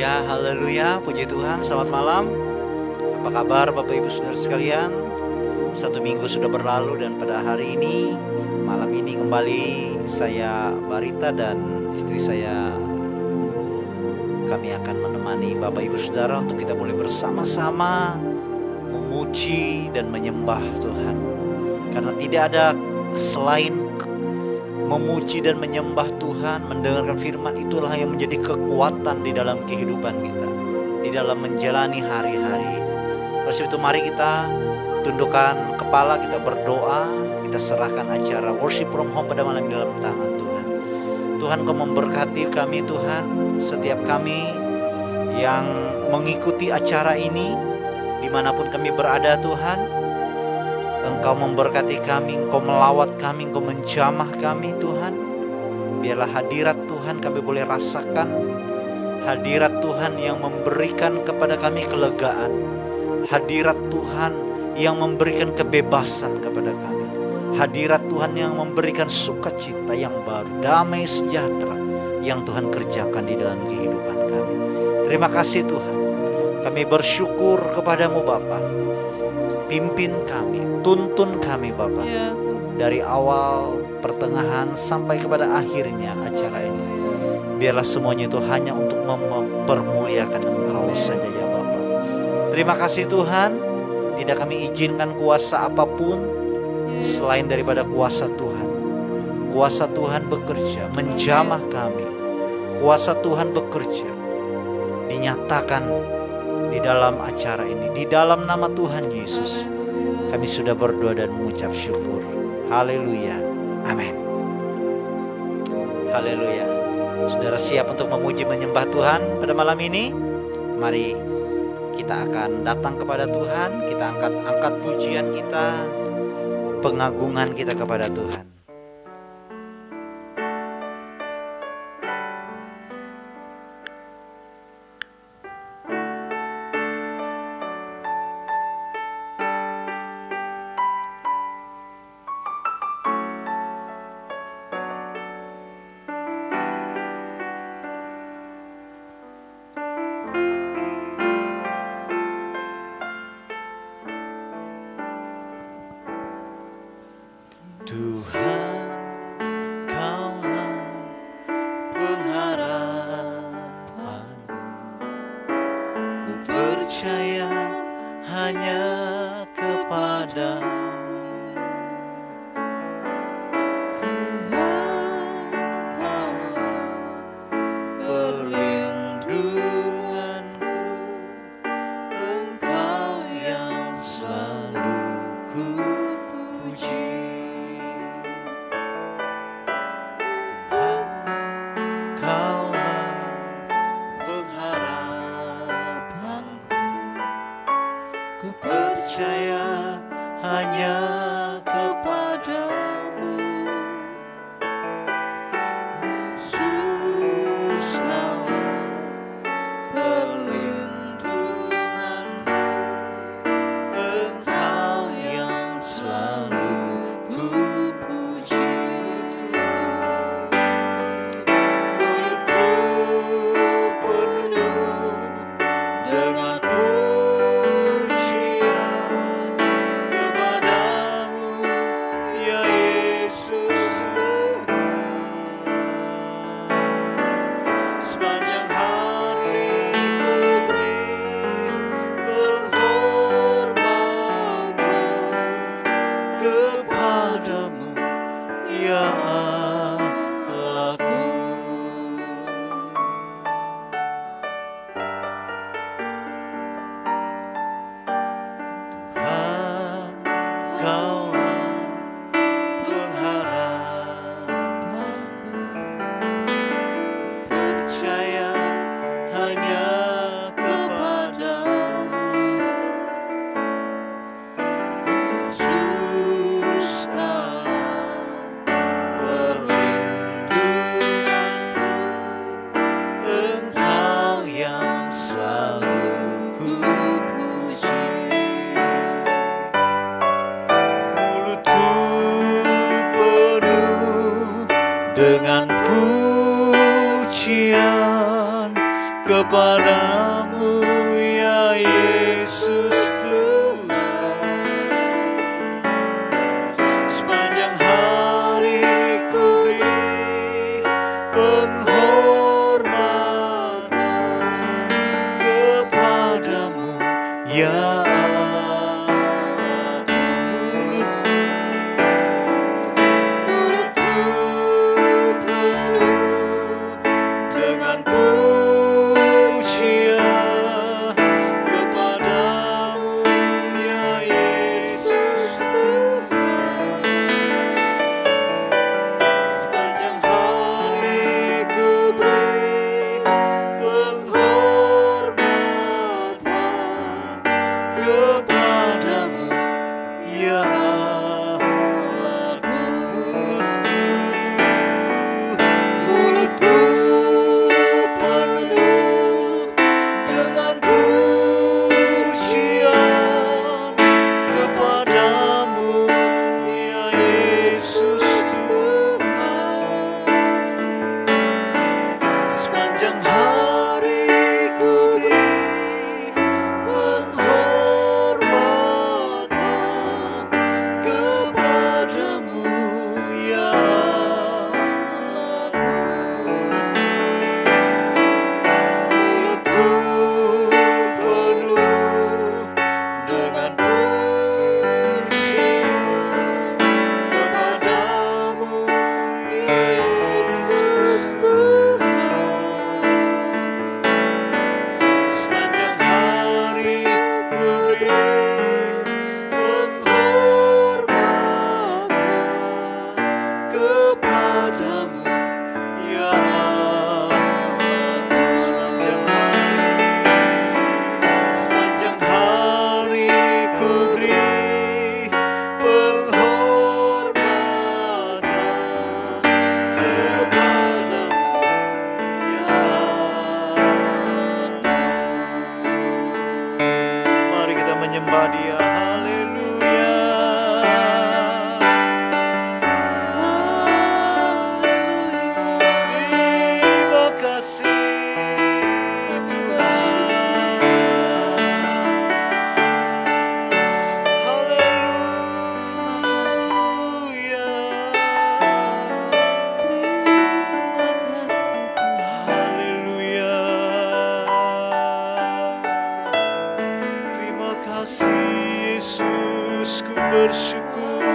Haleluya, puji Tuhan, selamat malam. Apa kabar Bapak Ibu Saudara sekalian? Satu minggu sudah berlalu dan pada hari ini, malam ini kembali saya Barita dan istri saya, kami akan menemani Bapak Ibu Saudara untuk kita boleh bersama-sama memuji dan menyembah Tuhan. Karena tidak ada selain memuji dan menyembah Tuhan, mendengarkan firman, itulah yang menjadi kekuatan di dalam kehidupan kita, di dalam menjalani hari-hari. Oleh sebab itu mari kita tundukkan kepala, kita berdoa, kita serahkan acara worship from home pada malam ini dalam tangan Tuhan. Tuhan, Kau memberkati kami Tuhan, setiap kami yang mengikuti acara ini dimanapun kami berada Tuhan. Engkau memberkati kami, Engkau melawat kami, Engkau menjamah kami Tuhan. Biarlah hadirat Tuhan kami boleh rasakan. Hadirat Tuhan yang memberikan kepada kami kelegaan. Hadirat Tuhan yang memberikan kebebasan kepada kami. Hadirat Tuhan yang memberikan sukacita yang baru, damai sejahtera yang Tuhan kerjakan di dalam kehidupan kami. Terima kasih Tuhan. Kami bersyukur kepadamu Bapa. Pimpin kami, tuntun kami Bapa, dari awal, pertengahan, sampai kepada akhirnya acara ini. Biarlah semuanya itu hanya untuk mempermuliakan Engkau saja ya Bapa. Terima kasih Tuhan, tidak kami izinkan kuasa apapun selain daripada kuasa Tuhan. Kuasa Tuhan bekerja, menjamah kami. Kuasa Tuhan bekerja, dinyatakan di dalam acara ini, di dalam nama Tuhan Yesus, kami sudah berdoa dan mengucap syukur. Haleluya, amin. Haleluya. Saudara siap untuk memuji menyembah Tuhan pada malam ini? Mari kita akan datang kepada Tuhan, kita angkat pujian kita, pengagungan kita kepada Tuhan. Tuhan, Kaulah pengharapanku. Ku percaya hanya kepadamu. Tuhan, Kaulah perlindunganku. Engkau yang selalu ku puji. Percaya hanya kepadamu, Yesuslah perlindunganku. Engkau yang selalu ku puji. Mulutku penuh dengan sepanjang hari ku beri penghormatan kepadamu ya Allahku. Tuhan, Kaulah pengharapanku. Percaya kepadamu ya Yesus Tuhan. Sepanjang hari ku beri penghormatan kepadamu ya menyembah Dia. Haleluya. Terima kasih Tuhan. Haleluya. Haleluya. Terima kasih Yesus, ku bersyukur.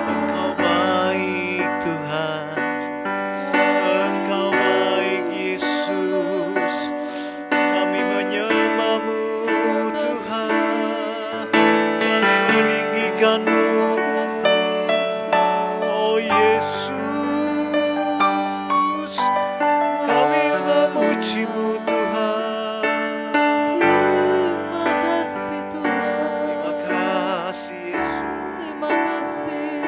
Engkau baik Tuhan, Engkau baik Yesus. Kami menyembah-Mu Tuhan, kami meninggikan-Mu. Oh Yesus, kami memuji-Mu Tuhan. Terima kasih Yesus. Terima kasih.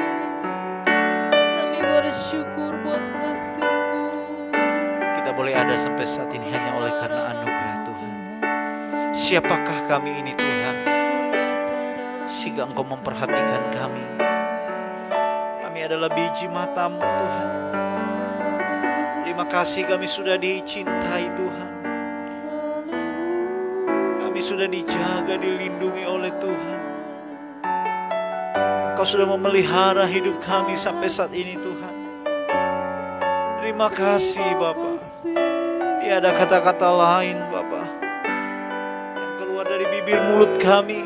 Kami bersyukur buat kasih-Mu. Kita boleh ada sampai saat ini hanya oleh karena anugerah Tuhan. Siapakah kami ini Tuhan, sehingga Engkau memperhatikan kami. Kami adalah biji mata-Mu Tuhan. Terima kasih kami sudah dicintai Tuhan. Kami sudah dijaga, dilindungi oleh Tuhan. Engkau sudah memelihara hidup kami sampai saat ini Tuhan. Terima kasih Bapa. Tiada kata-kata lain Bapa yang keluar dari bibir mulut kami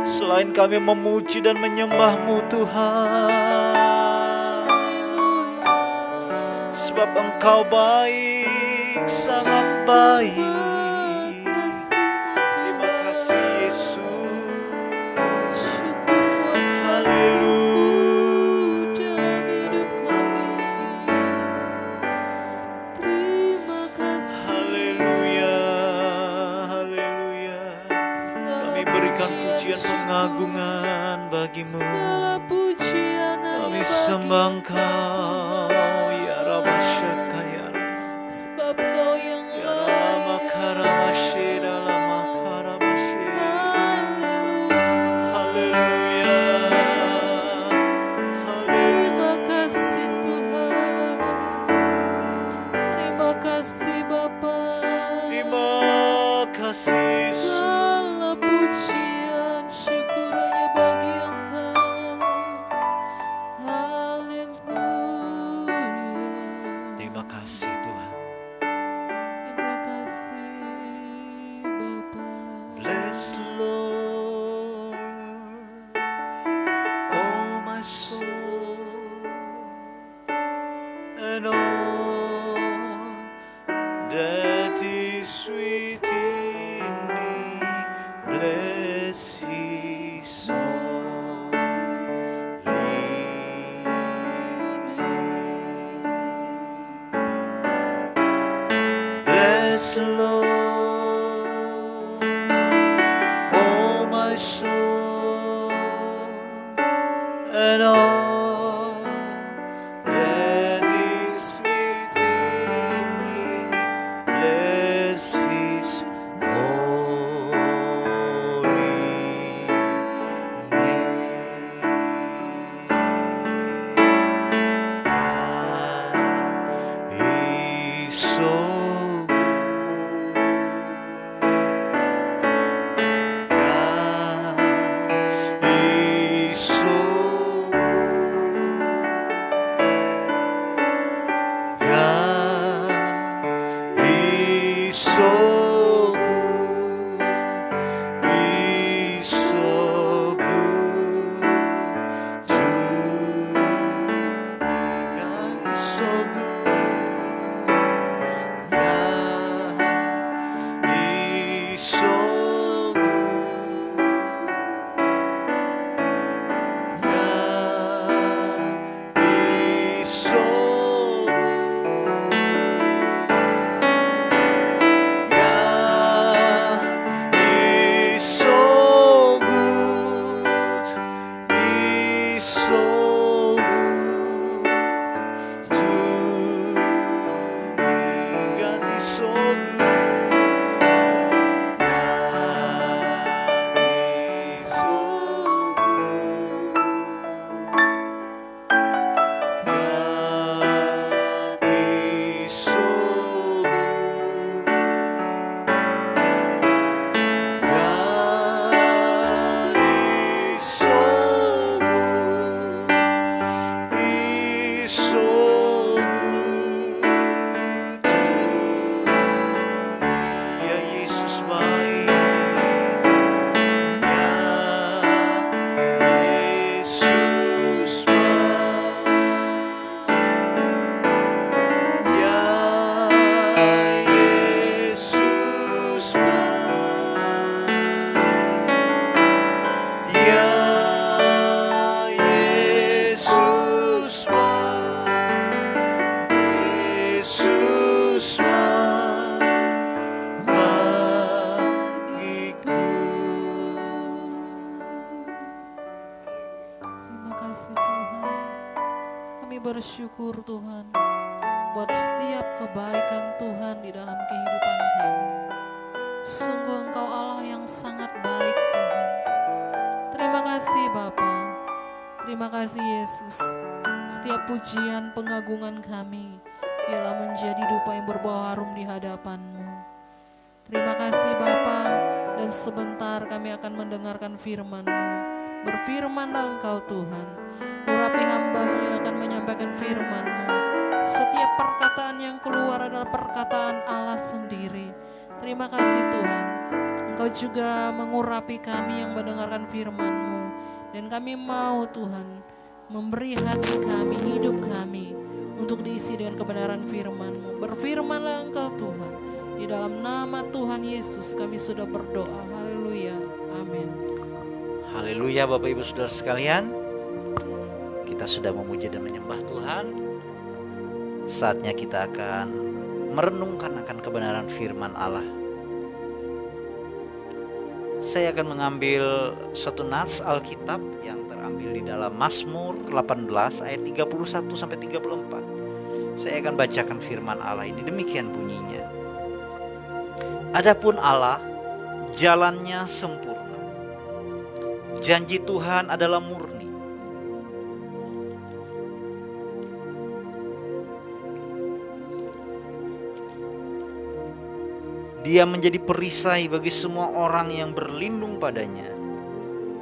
selain kami memuji dan menyembah-Mu Tuhan. Sebab Engkau baik, sangat baik. Terima kasih Yesus. Haleluya, haleluya. Kami berikan pujian pengagungan bagi-Mu. Kami sembah Engkau, ya Rabbashakaya. Sebab Kau yang Ya Rama Karamashi, Rama Karamashi. Haleluya. Terima kasih Tuhan. Terima kasih kasih Bapa. Terima kasih Yesus. Segala pujian syukur hanya bagi Engkau. Haleluya. Terima kasih Tuhan. Terima kasih Bapa. Bless the Lord, oh my soul, and all that is within me. Bless His holy name. Bless the Lord, oh my soul, and all that is within me. Bless His holy name. He's so He's so God is so good. He's so good to God is so good. God is so good. God is so good. God is so good. He's so good to me. God is so good. God is so God is so good. God is so good. He's so good to me. Ya Yesus baik. Ya Yesus baik. Ya Yesus baik. Ya Yesus baik. Yesus baik bagiku. Terima kasih Tuhan. Kami bersyukur Tuhan buat setiap kebaikan Tuhan di dalam kehidupan kami. Sungguh Engkau Allah yang sangat baik Tuhan. Terima kasih Bapa. Terima kasih Yesus. Setiap pujian pengagungan kami ialah menjadi dupa yang berbau harum di hadapan-Mu. Terima kasih Bapa. Dan sebentar kami akan mendengarkan firman-Mu. Berfirmanlah Engkau Tuhan. Urapi hamba-Mu yang akan menyampaikan firman-Mu. Setiap perkataan yang keluar adalah perkataan Allah sendiri. Terima kasih Tuhan. Engkau juga mengurapi kami yang mendengarkan firman-Mu. Dan kami mau Tuhan memberi hati kami, hidup kami untuk diisi dengan kebenaran firman-Mu. Berfirmanlah Engkau Tuhan. Di dalam nama Tuhan Yesus kami sudah berdoa. Haleluya. Amin. Haleluya Bapak Ibu Saudara sekalian. Kita sudah memuji dan menyembah Tuhan. Saatnya kita akan merenungkan akan kebenaran firman Allah. Saya akan mengambil satu nats Alkitab yang terambil di dalam Mazmur 18 ayat 31 sampai 34. Saya akan bacakan firman Allah ini, demikian bunyinya. Adapun Allah, jalannya sempurna. Janji Tuhan adalah murni. Dia menjadi perisai bagi semua orang yang berlindung padanya.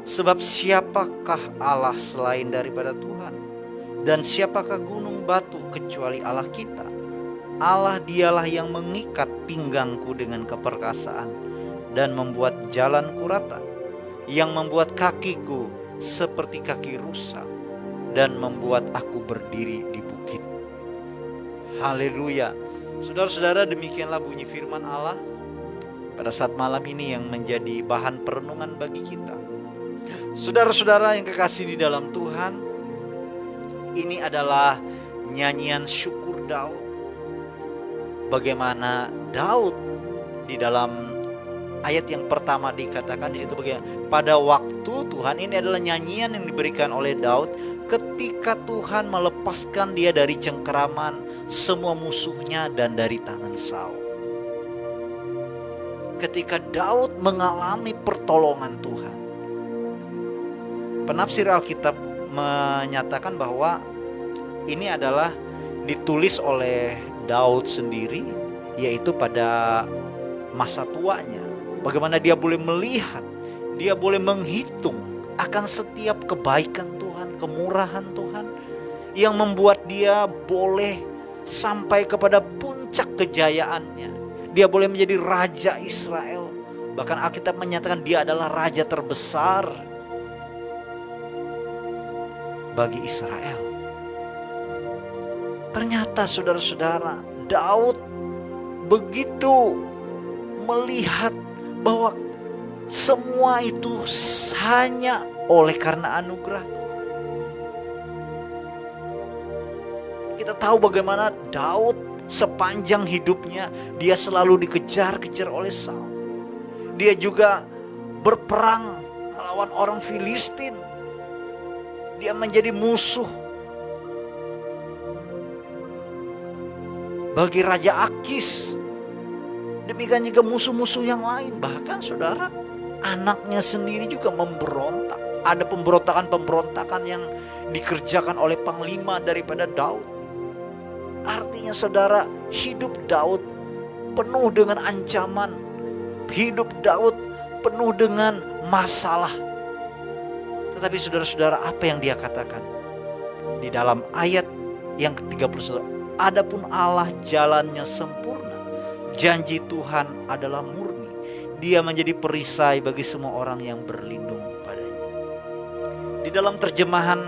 Sebab siapakah Allah selain daripada Tuhan? Dan siapakah gunung batu kecuali Allah kita? Allah dialah yang mengikat pinggangku dengan keperkasaan dan membuat jalanku rata, yang membuat kakiku seperti kaki rusa dan membuat aku berdiri di bukit. Haleluya. Saudara-saudara, demikianlah bunyi firman Allah pada saat malam ini yang menjadi bahan perenungan bagi kita. Saudara-saudara yang kekasih di dalam Tuhan, ini adalah nyanyian syukur Daud. Bagaimana Daud di dalam ayat yang pertama dikatakan di situ bagaimana pada waktu Tuhan, ini adalah nyanyian yang diberikan oleh Daud ketika Tuhan melepaskan dia dari cengkeraman semua musuhnya dan dari tangan Saul. Ketika Daud mengalami pertolongan Tuhan. Penafsir Alkitab menyatakan bahwa ini adalah ditulis oleh Daud sendiri, yaitu pada masa tuanya. Bagaimana dia boleh melihat, dia boleh menghitung akan setiap kebaikan Tuhan, kemurahan Tuhan, yang membuat dia boleh sampai kepada puncak kejayaannya. Dia boleh menjadi raja Israel. Bahkan Alkitab menyatakan dia adalah raja terbesar bagi Israel. Ternyata saudara-saudara, Daud begitu melihat bahwa semua itu hanya oleh karena anugerah. Kita tahu bagaimana Daud sepanjang hidupnya dia selalu dikejar-kejar oleh Saul. Dia juga berperang melawan orang Filistin. Dia menjadi musuh bagi Raja Akis. Demikian juga musuh-musuh yang lain. Bahkan saudara, anaknya sendiri juga memberontak. Ada pemberontakan-pemberontakan yang dikerjakan oleh panglima daripada Daud. Artinya saudara, hidup Daud penuh dengan ancaman. Hidup Daud penuh dengan masalah. Tetapi saudara-saudara, apa yang dia katakan? Di dalam ayat yang ke-31, adapun Allah jalannya sempurna, janji Tuhan adalah murni. Dia menjadi perisai bagi semua orang yang berlindung padanya. Di dalam terjemahan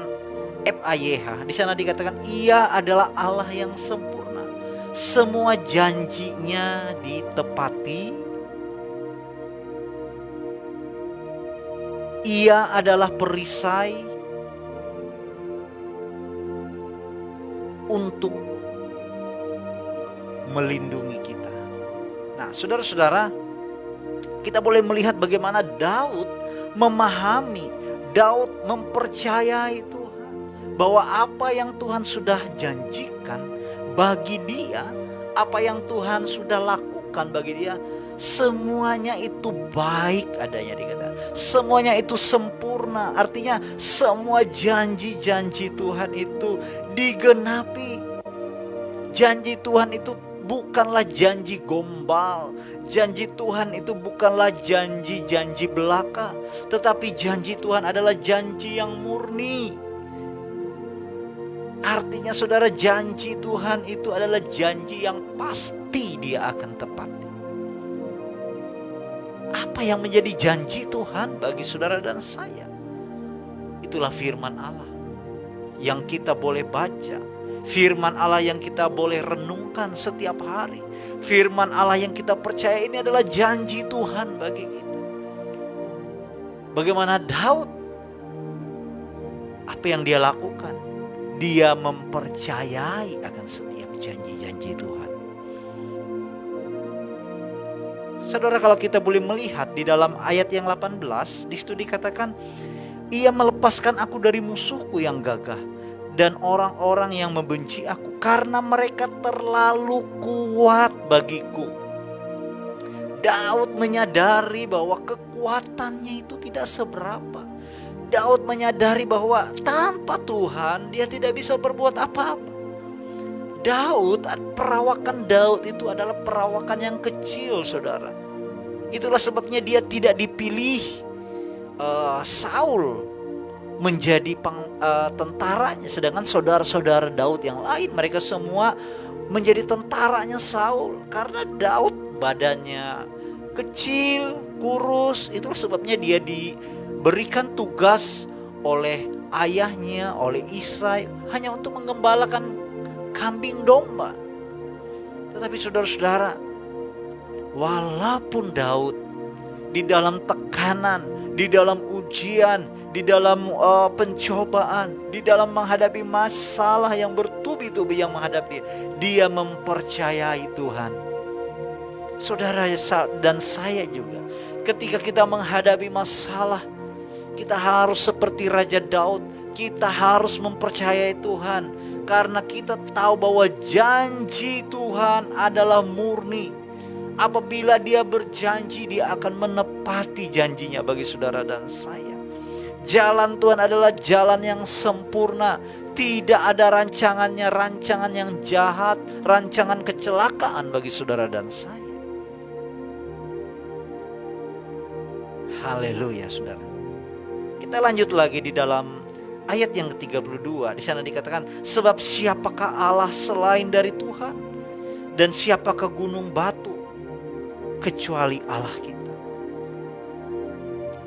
FAYH, di sana dikatakan Ia adalah Allah yang sempurna. Semua janjinya ditepati. Ia adalah perisai untuk melindungi kita. Nah, saudara-saudara, kita boleh melihat bagaimana Daud memahami, Daud mempercayai Tuhan, bahwa apa yang Tuhan sudah janjikan bagi dia, apa yang Tuhan sudah lakukan bagi dia, semuanya itu baik adanya, dikatakan. Semuanya itu sempurna. Artinya semua janji-janji Tuhan itu digenapi. Janji Tuhan itu bukanlah janji gombal. Janji Tuhan itu bukanlah janji-janji belaka. Tetapi janji Tuhan adalah janji yang murni. Artinya saudara, janji Tuhan itu adalah janji yang pasti dia akan tepati. Apa yang menjadi janji Tuhan bagi saudara dan saya? Itulah firman Allah yang kita boleh baca. Firman Allah yang kita boleh renungkan setiap hari. Firman Allah yang kita percaya ini adalah janji Tuhan bagi kita. Bagaimana Daud? Apa yang dia lakukan? Dia mempercayai akan setiap janji-janji Tuhan. Saudara, kalau kita boleh melihat di dalam ayat yang 18, di situ dikatakan, Ia melepaskan aku dari musuhku yang gagah dan orang-orang yang membenci aku, karena mereka terlalu kuat bagiku. Daud menyadari bahwa kekuatannya itu tidak seberapa. Daud menyadari bahwa tanpa Tuhan dia tidak bisa berbuat apa-apa. Perawakan Daud itu adalah perawakan yang kecil, saudara. Itulah sebabnya dia tidak dipilih Saul menjadi tentaranya, sedangkan saudara-saudara Daud yang lain mereka semua menjadi tentaranya Saul. Karena Daud badannya kecil, kurus, itulah sebabnya dia diberikan tugas oleh ayahnya, oleh Isai, hanya untuk menggembalakan kambing domba. Tetapi saudara-saudara, walaupun Daud di dalam tekanan, di dalam ujian, di dalam pencobaan, di dalam menghadapi masalah yang bertubi-tubi yang menghadapi dia mempercayai Tuhan. Saudara dan saya juga, ketika kita menghadapi masalah, kita harus seperti Raja Daud, kita harus mempercayai Tuhan. Karena kita tahu bahwa janji Tuhan adalah murni. Apabila dia berjanji, dia akan menepati janjinya bagi saudara dan saya. Jalan Tuhan adalah jalan yang sempurna. Tidak ada rancangan yang jahat, rancangan kecelakaan bagi saudara dan saya. Haleluya, saudara. Kita lanjut lagi di dalam ayat yang ke-32. Di sana dikatakan, sebab siapakah Allah selain dari Tuhan? Dan siapakah gunung batu kecuali Allah kita?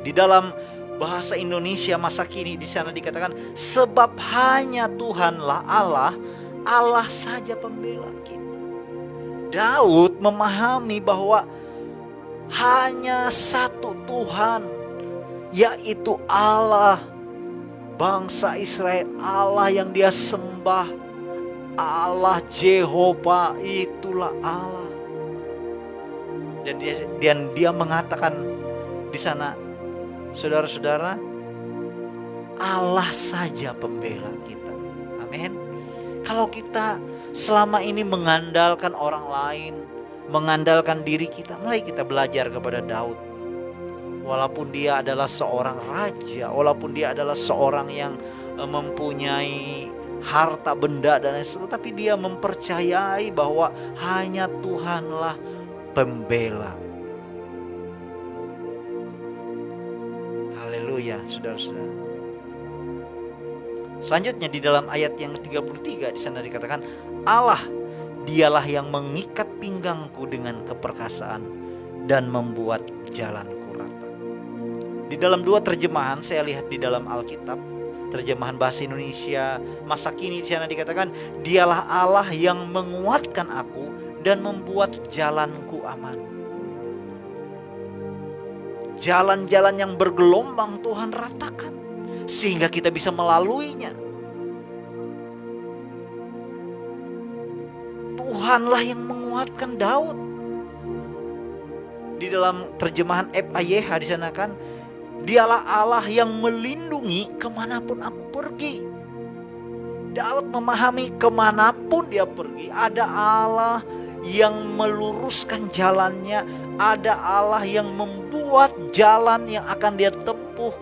Di dalam bahasa Indonesia masa kini di sana dikatakan, sebab hanya Tuhanlah Allah, Allah saja pembela kita. Daud memahami bahwa hanya satu Tuhan, yaitu Allah bangsa Israel, Allah yang dia sembah, Allah Jehovah, itulah Allah. Dan dia mengatakan di sana, saudara-saudara, Allah saja pembela kita. Amin. Kalau kita selama ini mengandalkan orang lain, mengandalkan diri kita, mulai kita belajar kepada Daud. Walaupun dia adalah seorang raja, walaupun dia adalah seorang yang mempunyai harta benda dan lain sebagainya, tapi dia mempercayai bahwa hanya Tuhanlah pembela. Haleluya, saudara-saudara. Selanjutnya di dalam ayat yang ke-33 di sana dikatakan, Allah dialah yang mengikat pinggangku dengan keperkasaan dan membuat jalanku rata. Di dalam dua terjemahan saya lihat di dalam Alkitab, terjemahan bahasa Indonesia masa kini di sana dikatakan, dialah Allah yang menguatkan aku dan membuat jalanku aman. Jalan-jalan yang bergelombang Tuhan ratakan sehingga kita bisa melaluinya. Tuhanlah yang menguatkan Daud. Di dalam terjemahan FAYH di sana kan, dialah Allah yang melindungi kemanapun aku pergi. Daud memahami kemanapun dia pergi, ada Allah yang meluruskan jalannya, ada Allah yang membuat jalan yang akan dia tempuh.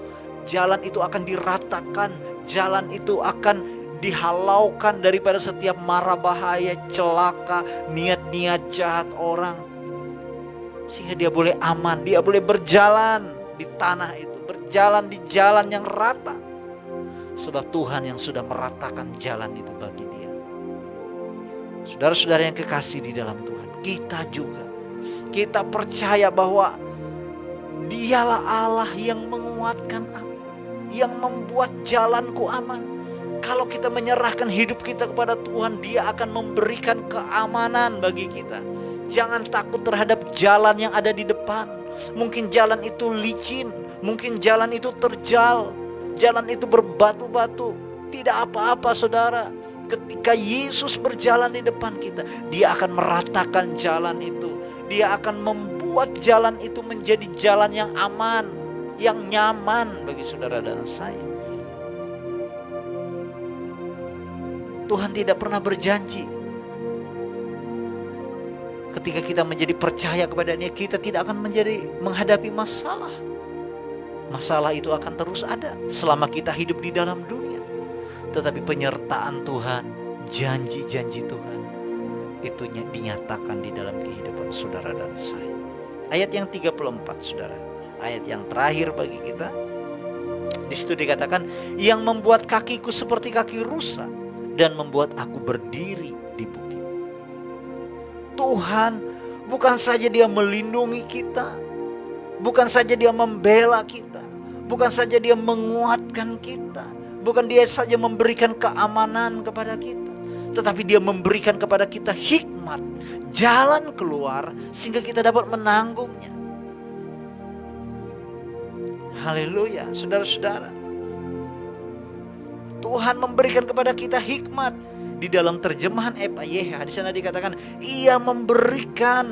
Jalan itu akan diratakan, jalan itu akan dihalaukan daripada setiap mara bahaya, celaka, niat-niat jahat orang. Sehingga dia boleh aman, dia boleh berjalan di tanah itu, berjalan di jalan yang rata. Sebab Tuhan yang sudah meratakan jalan itu bagi dia. Saudara-saudara yang kekasih di dalam Tuhan, kita juga, kita percaya bahwa dialah Allah yang menguatkan aku, yang membuat jalanku aman. Kalau kita menyerahkan hidup kita kepada Tuhan, Dia akan memberikan keamanan bagi kita. Jangan takut terhadap jalan yang ada di depan. Mungkin jalan itu licin, mungkin jalan itu terjal, jalan itu berbatu-batu. Tidak apa-apa saudara. Ketika Yesus berjalan di depan kita, Dia akan meratakan jalan itu. Dia akan membuat jalan itu menjadi jalan yang aman, yang nyaman bagi saudara dan saya. Tuhan tidak pernah berjanji ketika kita menjadi percaya kepada-Nya, kita tidak akan menghadapi masalah. Masalah itu akan terus ada selama kita hidup di dalam dunia. Tetapi penyertaan Tuhan, janji-janji Tuhan itu dinyatakan di dalam kehidupan saudara dan saya. Ayat yang 34 saudara, ayat yang terakhir bagi kita. Di situ dikatakan, yang membuat kakiku seperti kaki rusa dan membuat aku berdiri di bukit. Tuhan bukan saja dia melindungi kita, bukan saja dia membela kita, bukan saja dia menguatkan kita, bukan dia saja memberikan keamanan kepada kita, tetapi dia memberikan kepada kita hikmat, jalan keluar sehingga kita dapat menanggungnya. Haleluya, saudara-saudara. Tuhan memberikan kepada kita hikmat. Di dalam terjemahan EPYH di sana dikatakan, Ia memberikan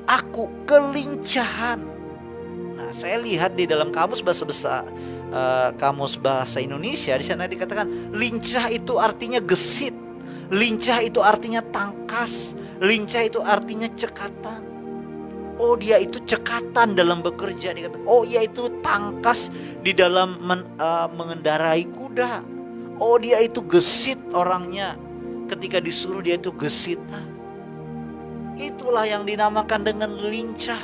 aku kelincahan. Nah, saya lihat di dalam kamus bahasa Indonesia di sana dikatakan lincah itu artinya gesit, lincah itu artinya tangkas, lincah itu artinya cekatan. Oh, dia itu cekatan dalam bekerja. Oh, ia itu tangkas di dalam mengendarai kuda. Oh, dia itu gesit orangnya. Ketika disuruh dia itu gesit. Itulah yang dinamakan dengan lincah.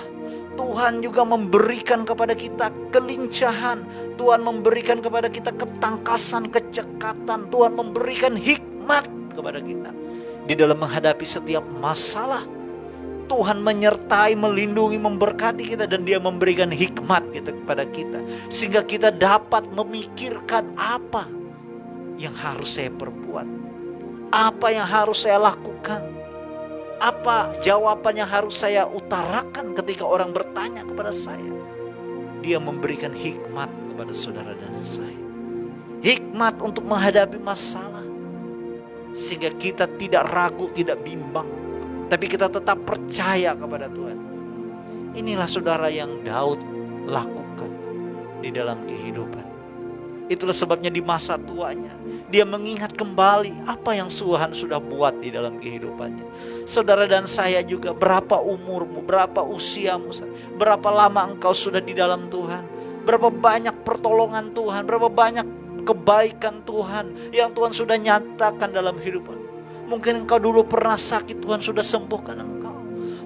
Tuhan juga memberikan kepada kita kelincahan. Tuhan memberikan kepada kita ketangkasan, kecekatan. Tuhan memberikan hikmat kepada kita di dalam menghadapi setiap masalah. Tuhan menyertai, melindungi, memberkati kita, dan dia memberikan hikmat kepada kita sehingga kita dapat memikirkan apa yang harus saya perbuat, apa yang harus saya lakukan, apa jawaban yang harus saya utarakan ketika orang bertanya kepada saya. Dia memberikan hikmat kepada saudara dan saya, hikmat untuk menghadapi masalah sehingga kita tidak ragu, tidak bimbang, tapi kita tetap percaya kepada Tuhan. Inilah saudara yang Daud lakukan di dalam kehidupan. Itulah sebabnya di masa tuanya dia mengingat kembali apa yang Tuhan sudah buat di dalam kehidupannya. Saudara dan saya juga, berapa umurmu, berapa usiamu, berapa lama engkau sudah di dalam Tuhan, berapa banyak pertolongan Tuhan, berapa banyak kebaikan Tuhan yang Tuhan sudah nyatakan dalam hidupmu. Mungkin engkau dulu pernah sakit, Tuhan sudah sembuhkan engkau.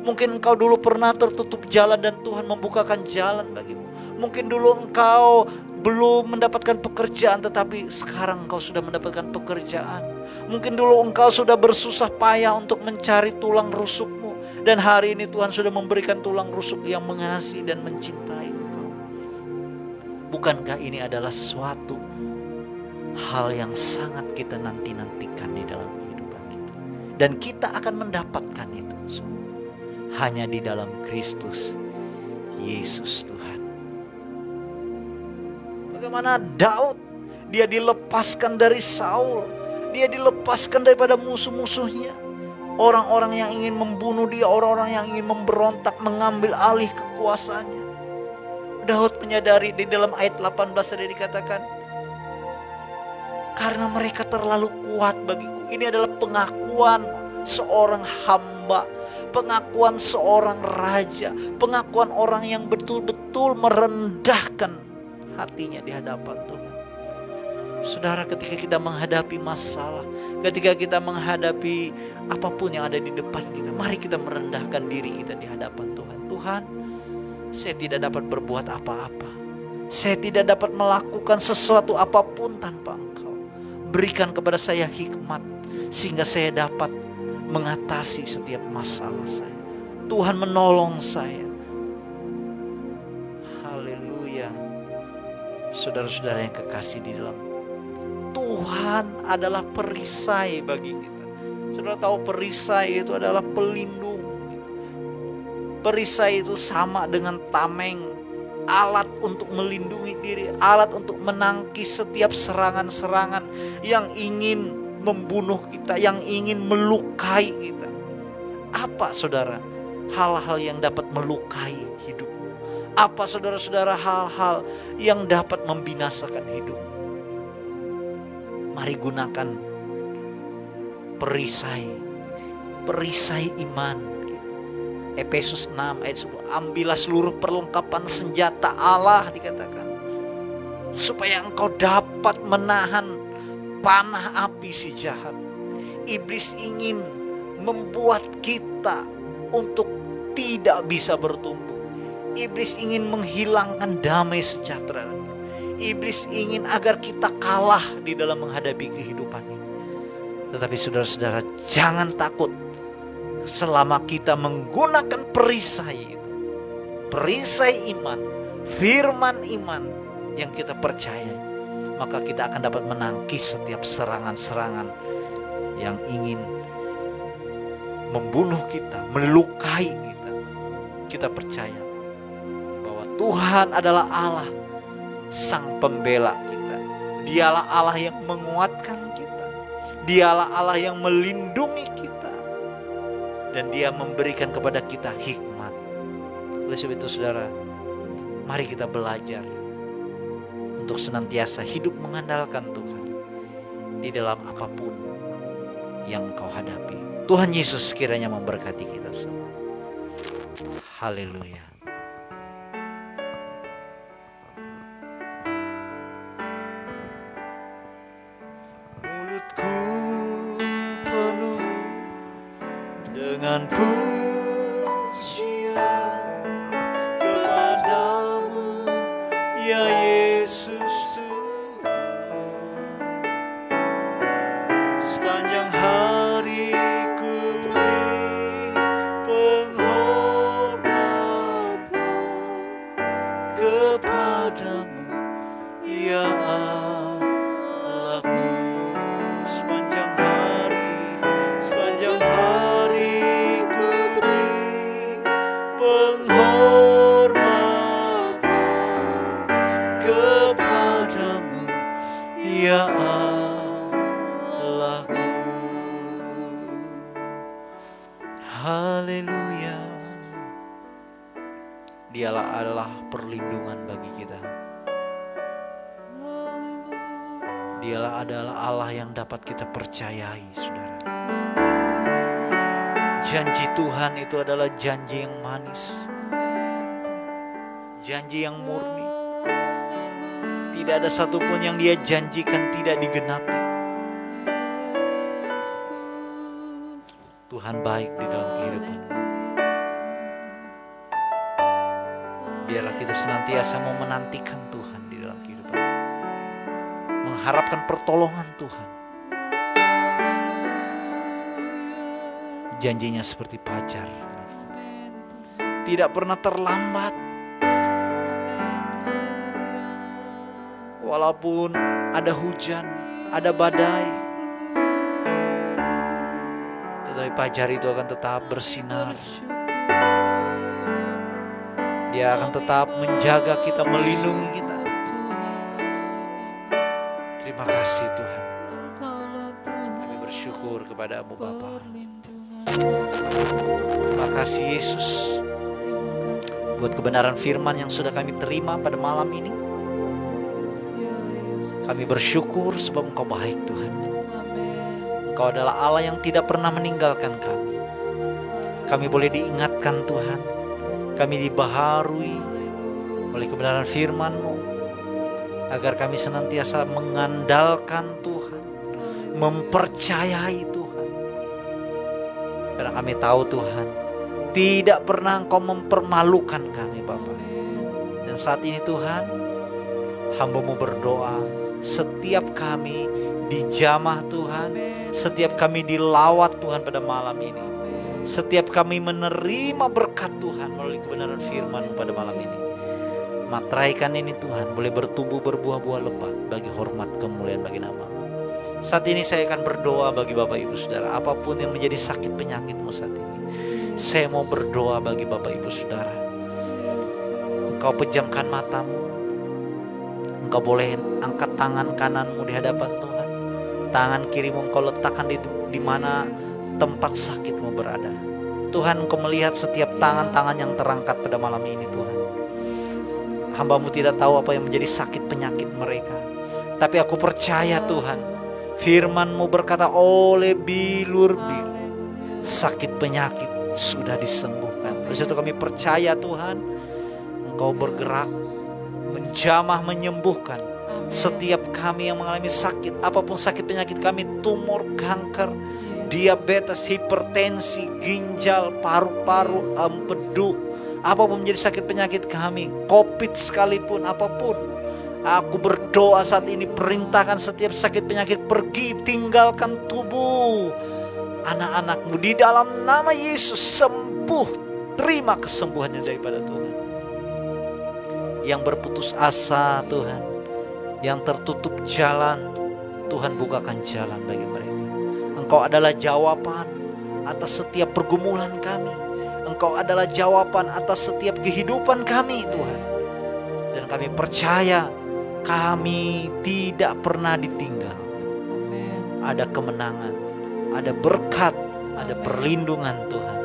Mungkin engkau dulu pernah tertutup jalan dan Tuhan membukakan jalan bagimu. Mungkin dulu engkau belum mendapatkan pekerjaan, tetapi sekarang engkau sudah mendapatkan pekerjaan. Mungkin dulu engkau sudah bersusah payah untuk mencari tulang rusukmu, dan hari ini Tuhan sudah memberikan tulang rusuk yang mengasihi dan mencintai engkau. Bukankah ini adalah suatu hal yang sangat kita nanti-nantikan di dalam kehidupan kita? Dan kita akan mendapatkan itu semua hanya di dalam Kristus Yesus Tuhan. Bagaimana Daud, dia dilepaskan dari Saul, dia dilepaskan daripada musuh-musuhnya, orang-orang yang ingin membunuh dia, orang-orang yang ingin memberontak, mengambil alih kekuasaannya. Daud menyadari di dalam ayat 18 tadi dikatakan, karena mereka terlalu kuat bagiku. Ini adalah pengakuan seorang hamba, pengakuan seorang raja, pengakuan orang yang betul-betul merendahkan hatinya di hadapan Tuhan. Saudara, ketika kita menghadapi masalah, ketika kita menghadapi apapun yang ada di depan kita, mari kita merendahkan diri kita di hadapan Tuhan. Tuhan, saya tidak dapat berbuat apa-apa, saya tidak dapat melakukan sesuatu apapun tanpa Engkau. Berikan kepada saya hikmat sehingga saya dapat mengatasi setiap masalah saya. Tuhan menolong saya. Haleluya. Saudara-saudara yang kekasih di dalam Tuhan adalah perisai bagi kita. Saudara tahu perisai itu adalah pelindung. Perisai itu sama dengan tameng, alat untuk melindungi diri, alat untuk menangkis setiap serangan-serangan yang ingin membunuh kita, yang ingin melukai kita. Apa saudara hal-hal yang dapat melukai hidupmu? Apa saudara-saudara hal-hal yang dapat membinasakan hidupmu? Mari gunakan perisai iman. Efesus 6 ayat 10, ambillah seluruh perlengkapan senjata Allah dikatakan, supaya engkau dapat menahan panah api si jahat. Iblis ingin membuat kita untuk tidak bisa bertumbuh. Iblis ingin menghilangkan damai sejahtera. Iblis ingin agar kita kalah di dalam menghadapi kehidupan ini. Tetapi saudara-saudara, jangan takut. Selama kita menggunakan perisai itu, perisai iman, firman iman yang kita percaya, maka kita akan dapat menangkis setiap serangan-serangan yang ingin membunuh kita, melukai kita. Kita percaya bahwa Tuhan adalah Allah, Sang Pembela kita. Dialah Allah yang menguatkan kita. Dialah Allah yang melindungi kita. Dan Dia memberikan kepada kita hikmat. Oleh sebab itu saudara, mari kita belajar untuk senantiasa hidup mengandalkan Tuhan di dalam apapun yang kau hadapi. Tuhan Yesus kiranya memberkati kita semua. Haleluya. Mulutku penuh dengan pujian kepadamu, ya Yesus Tuhan. Sepanjang hari ku beri penghormatan kepadamu, ya Allahku. Sepanjang hari ku beri penghormatan kepadamu, ya Allahku. Haleluya. Dialah Allah perlindungan bagi kita. Dialah adalah Allah yang dapat kita percayai, saudara. Janji Tuhan itu adalah janji yang manis, janji yang murni. Tidak ada satupun yang Dia janjikan tidak digenapi. Tuhan baik di dalam kehidupan. Biarlah kita senantiasa mau menantikan Tuhan di dalam kehidupan, mengharapkan pertolongan Tuhan. Janjinya seperti fajar, tidak pernah terlambat. Walaupun ada hujan, ada badai, tetapi fajar itu akan tetap bersinar. Dia akan tetap menjaga kita, melindungi kita. Terima kasih Tuhan. Kami bersyukur kepada-Mu Bapa. Terima kasih Yesus buat kebenaran firman yang sudah kami terima pada malam ini. Kami bersyukur sebab Engkau baik Tuhan. Engkau adalah Allah yang tidak pernah meninggalkan kami. Kami boleh diingatkan Tuhan. Kami dibaharui oleh kebenaran firman-Mu, agar kami senantiasa mengandalkan Tuhan, mempercayai Tuhan. Karena kami tahu Tuhan, tidak pernah Engkau mempermalukan kami Bapa. Dan saat ini Tuhan, hamba-Mu berdoa, setiap kami dijamah Tuhan, setiap kami dilawat Tuhan pada malam ini, setiap kami menerima berkat Tuhan melalui kebenaran firman pada malam ini. Materaikan ini Tuhan boleh bertumbuh berbuah-buah lebat bagi hormat kemuliaan bagi nama. Saat ini saya akan berdoa bagi Bapak Ibu Saudara, apapun yang menjadi sakit penyakitmu saat ini. Saya mau berdoa bagi Bapak Ibu Saudara. Engkau pejamkan matamu. Engkau boleh angkat tangan kananmu di hadapan Tuhan. Tangan kirimu engkau letakkan di mana tempat sakitmu berada. Tuhan, Engkau melihat setiap tangan-tangan yang terangkat pada malam ini Tuhan. Hamba-Mu tidak tahu apa yang menjadi sakit penyakit mereka. Tapi aku percaya Tuhan, firman-Mu berkata oleh bilur-bilur sakit penyakit sudah disembuhkan. Oleh sebab itu kami percaya Tuhan, Engkau bergerak menjamah menyembuhkan setiap kami yang mengalami sakit, apapun sakit penyakit kami, tumor, kanker, diabetes, hipertensi, ginjal, paru-paru, empedu, apapun menjadi sakit penyakit kami, COVID sekalipun, apapun. Aku berdoa saat ini, perintahkan setiap sakit penyakit pergi, tinggalkan tubuh anak-anakmu di dalam nama Yesus. Sembuh, terima kesembuhannya daripada Tuhan. Yang berputus asa Tuhan, yang tertutup jalan, Tuhan bukakan jalan bagi mereka. Engkau adalah jawaban atas setiap pergumulan kami. Engkau adalah jawaban atas setiap kehidupan kami Tuhan. Dan kami percaya kami tidak pernah ditinggal. Ada kemenangan, ada berkat, ada perlindungan Tuhan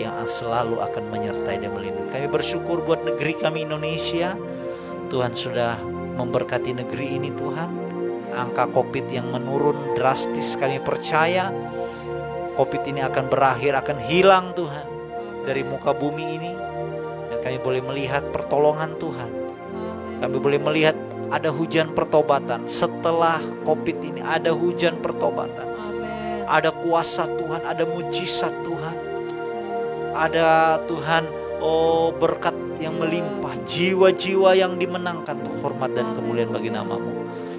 yang selalu akan menyertai dan melindungi. Kami bersyukur buat negeri kami Indonesia. Tuhan sudah memberkati negeri ini Tuhan. Angka COVID yang menurun drastis, kami percaya COVID ini akan berakhir, akan hilang Tuhan dari muka bumi ini. Dan kami boleh melihat pertolongan Tuhan. Kami boleh melihat ada hujan pertobatan. Setelah COVID ini ada hujan pertobatan. Ada kuasa Tuhan, ada mujizat Tuhan. Ada Tuhan, berkat yang melimpah, jiwa-jiwa yang dimenangkan untuk hormat dan kemuliaan bagi nama-Mu.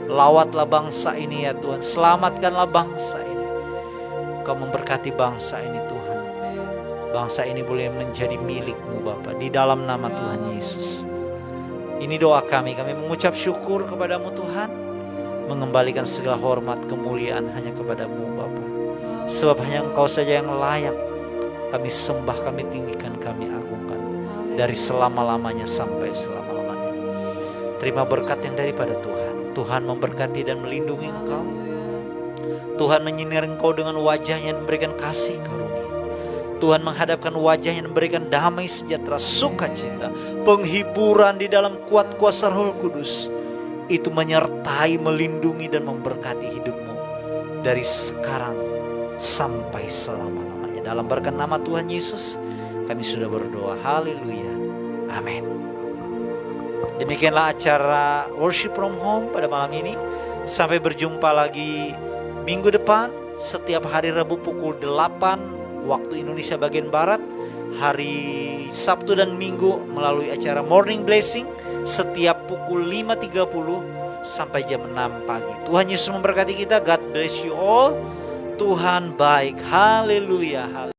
Lawatlah bangsa ini ya Tuhan, selamatkanlah bangsa ini. Kau memberkati bangsa ini Tuhan. Bangsa ini boleh menjadi milik-Mu Bapa, di dalam nama Tuhan Yesus. Ini doa kami mengucap syukur kepada-Mu Tuhan, mengembalikan segala hormat kemuliaan hanya kepada-Mu Bapa. Sebab hanya Engkau saja yang layak. Kami sembah, kami tinggikan, kami agungkan dari selama-lamanya sampai selama-lamanya. Terima berkat yang daripada Tuhan. Tuhan memberkati dan melindungi engkau. Tuhan menyinari engkau dengan wajahnya dan memberikan kasih karunia. Tuhan menghadapkan wajahnya dan memberikan damai sejahtera, sukacita, penghiburan di dalam kuat kuasa Roh Kudus. Itu menyertai, melindungi dan memberkati hidupmu dari sekarang sampai selama-lamanya. Dalam berkat nama Tuhan Yesus kami sudah berdoa. Haleluya. Amin. Demikianlah acara Worship from Home pada malam ini. Sampai berjumpa lagi minggu depan setiap hari Rabu pukul 8 waktu Indonesia bagian Barat. Hari Sabtu dan Minggu melalui acara Morning Blessing setiap pukul 5.30 sampai jam 6 pagi. Tuhan Yesus memberkati kita. God bless you all. Tuhan baik. Haleluya.